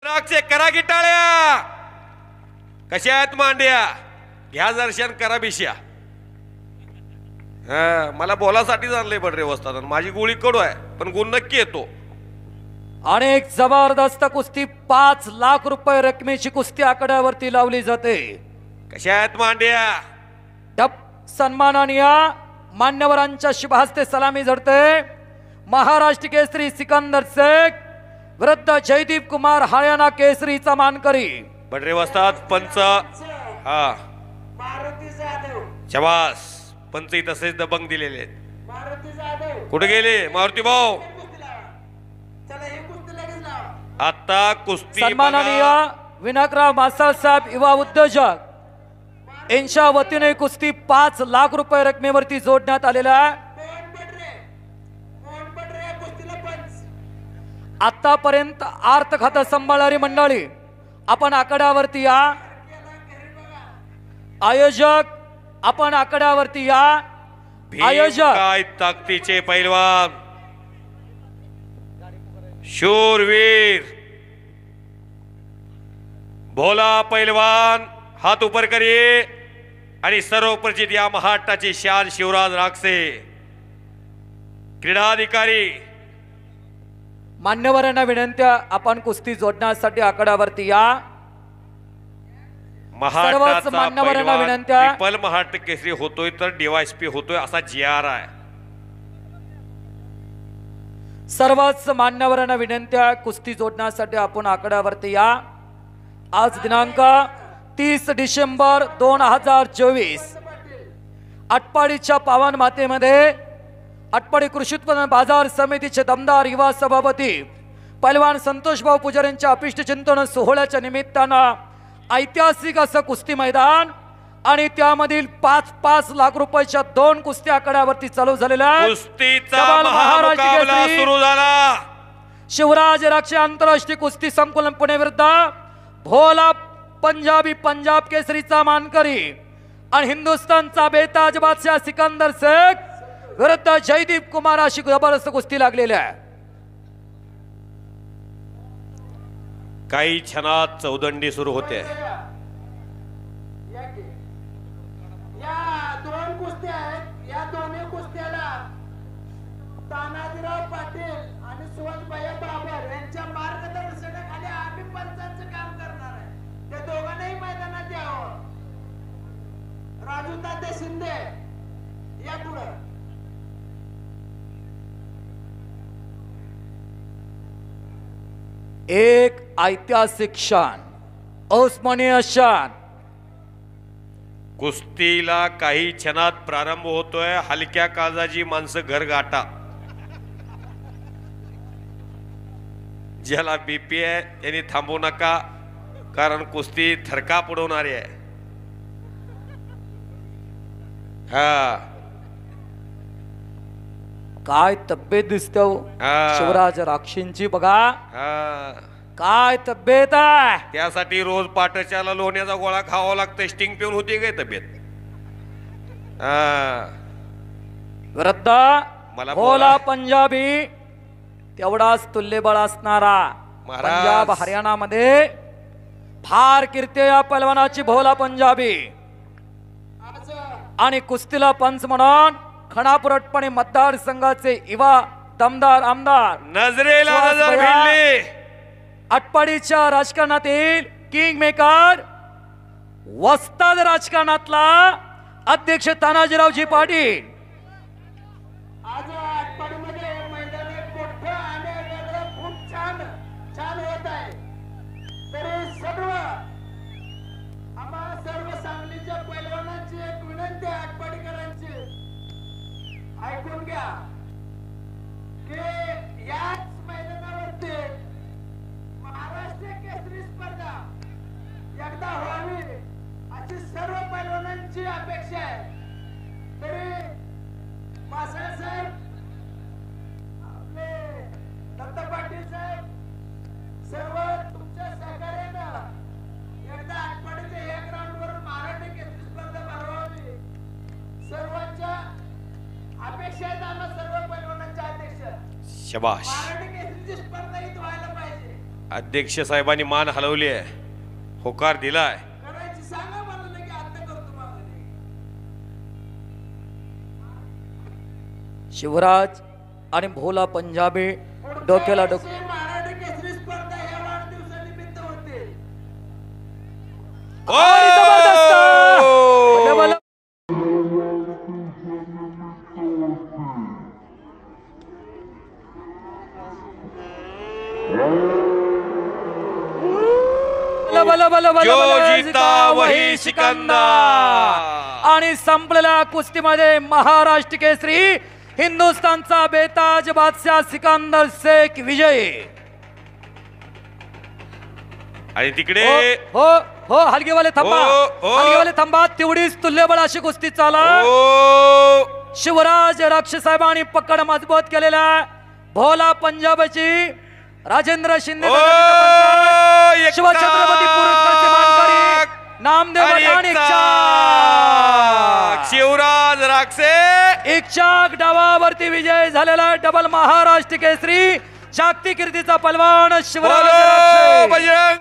राक्षे करा गिटाळ्या कशा आहेत मांड्या घ्या दर्शन करा बिश्या. मला बोलासाठी आणलंय बडरे वस्ताद माझी गोळी कडू आहे पण गुण नक्की येतो. अनेक जबरदस्त कुस्ती 5 लाख रुपये रकमेची कुस्ती आकड्यावरती लावली जाते. कशा आहेत मांड्या डब सन्माननीय मान्यवरांच्या शुभहस्ते सलामी झडते. महाराष्ट्र केसरी सिकंदर शेख विरुद्ध जयदीप कुमार हरियाणा केसरीचा मानकरी बडरे वस्ताद पंच. हा शबास पंच तसेच दबंग दिलेले कुठे गेले मारुती भाऊ. आता कुस्ती सन्माननीय विनायकराव मासाळ साहेब युवा उद्योजक यांच्या वतीने कुस्ती 5 लाख रुपये रकमेवरती जोडण्यात आलेल्या आतापर्यंत अर्थ खातं सांभाळणारी मंडळी आपण आकड्यावरती या. आयोजक आपण आकड्यावरती या. आयोजक काय ताकदीचे पैलवान शूरवीर भोला पैलवान हात उपर करिये आणि सर्वप्रचित या महाराष्ट्राची शान शिवराज राक्षे क्रीडाधिकारी मान्यवरांना विनंत्या आपण कुस्ती जोडण्यासाठी आकड्यावरती या. सर्वच मान्यवरांना विनंत्या. ट्रिपल महाराष्ट्र केसरी होतोय तर डीवायएसपी होतोय असा GR आहे. सर्वच मान्यवरांना विनंत्या कुस्ती जोडण्यासाठी आपण आकड्यावरती या. आज दिनांक 30 डिसेंबर 2024 आटपाडीच्या पावन मातेमध्ये आटपाडी कृषी उत्पन्न बाजार समितीचे दमदार युवा सभापती पैलवान संतोषभाऊ पुजारी यांच्या अपिष्ट चिंतन सोहळ्याच्या निमित्तानं ऐतिहासिक असं कुस्ती मैदान आणि त्यामधील 5-5 लाख रुपयाच्या 2 कुस्ती आकड्यावरती चालू झालेल्या कुस्तीचा महामुकाबला सुरू झाला. शिवराज राक्षे आंतरराष्ट्रीय कुस्ती संकुलन पुणे विरुद्ध भोला पंजाबी पंजाब केसरीचा मानकरी आणि हिंदुस्थानचा बेताज बादशाह सिकंदर शेख विरुद्ध जयदीप कुमार अशी जबरदस्त कुस्ती लागलेली आहे. काही क्षणात चौदंडी सुरू होते. या 2 कुस्त्या आहेत. या दोन्ही कुस्त्याला तानाजीराव पाटील आणि सुवजभाई बाबर यांच्या मार्गदर्शनाखाली आम्ही पंचांचं काम करणार आहे. ते दोघांनाही मैदानात यावं. राजू तात्या शिंदे या पुढं. एक ऐतिहासिक क्षण अस्मरणीय क्षण. कुस्तीला काही क्षणात प्रारंभ होतोय. हलक्या काळजाची माणसं घर गाठा. ज्याला BP आहे त्यांनी थांबू नका कारण कुस्ती थरका पडवणारी आहे. हा काय तब्येत दिसते हो शिवराज राक्षींची बघा. काय तब्येत आहे. त्यासाठी रोज पाटच्याला लोण्याचा गोळा खावा लागतं. स्टिंग पिऊन होती काय तब्येत. विरुद्ध मला भोला पंजाबी तेवढाच तुल्यबळ असणारा महाराज. पंजाब हरियाणा मध्ये फार कीर्ती या पहलवानाची भोला पंजाबी आणि कुस्तीला पंच म्हणून खणापुरटपणे मतदारसंघाचे युवा दमदार आमदार नजरेला नजर भिडली. आटपाडीच्या राजकारणातील किंग मेकर वस्ताद राजकारणातला अध्यक्ष तानाजीरावजी पाटील. आज आटपाडीमध्ये मैदान एक मोठं आणि वेगळं खूप छान होत आहे. तरी सर्व आम्हा सर्व सांगलीच्या पैलवानांची एक विनंती आहे. आटपाडीकरांची ऐकून घ्या की याच मैदानावरती महाराष्ट्र केसरी स्पर्धा एकदा व्हावी अशी सर्व पैलवानांची अपेक्षा आहे. तरी मासाळ साहेब आपले दत्त पाटील साहेब सर्व तुमच्या सहकार्यानं एकदा आटपाडीच्या या ग्राउंडवर महाराष्ट्र केसरी स्पर्धा भरवावी सर्वांच्या अपेक्षा आहेत. आम्हा सर्व पैलवानांच्या अध्यक्ष शबाश. महाराष्ट्र केसरीची स्पर्धा इथं व्हायला पाहिजे. अध्यक्ष साहेबांनी मान हलवली आहे, होकार दिलाय. करायची सांगा मला लगे आता करतो मागणी. शिवराज आणि भोला पंजाबी डोक्याला डोक मराठी केसरी स्पर्धा या वाढदिवसानिमित्त होते. आणि जबरदस्त! बल्ले बल्ले! बल्ले बल्ले बल्ले जो बल्ले! जीता वही सिकंदर. आणि संपलेल्या कुस्तीमध्ये महाराष्ट्र केसरी हिंदुस्थानचा बेताज बादशाह सिकंदर शेख विजयी. आणि तिकडे हो हो हलगेवाले थांबा, हो. हलगेवाले थांबा. तेवढीच तुल्यबळ अशी कुस्ती चाला. ओ शिवराज राक्ष साहेबांनी पकड मजबूत केलेला भोला पंजाबची राजेंद्र शिंदे ओ, शिवछत्रपती पुरस्कारचे मानकरी नामदेव आणि आणि एक चाक. शिवराज राक्षे एक चाक डावावरती विजय झालेला डबल महाराष्ट्र केसरी जागतिक कीर्तीचा पलवान शिवराज बोलो राक्षे. बजरंग